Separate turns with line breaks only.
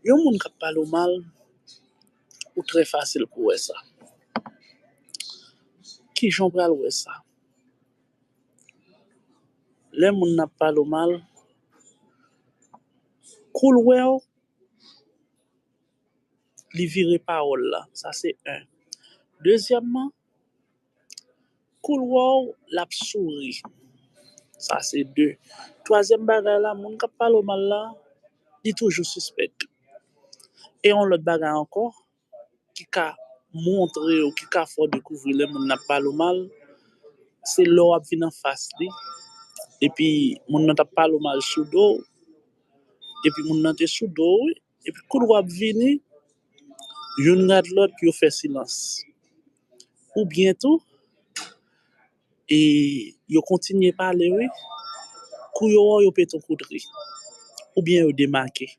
Yon moun kap pale mal, ou très facile pour ça. Qui j'en pral ouais ça? Les moun n'a pale mal, cool ouais, li vire parole là. Ça c'est un. Deuxièmement, cool ouais, la souris. Ça c'est deux. Troisième bagage là, moun kap pale mal là, il toujours suspect. Et on l'autre bagage encore, qui ka montré ou qui ka faut découvrir les moun n'a pale mal, c'est l'eau a vinn en face li. Et puis moun n'a pas le mal sous dos et puis moun nan te sous dos et puis kou wap vini yon gade l'autre qui fait silence ou bientôt et yo continue parler oui kou yo péton koudri ou bien yo démarqué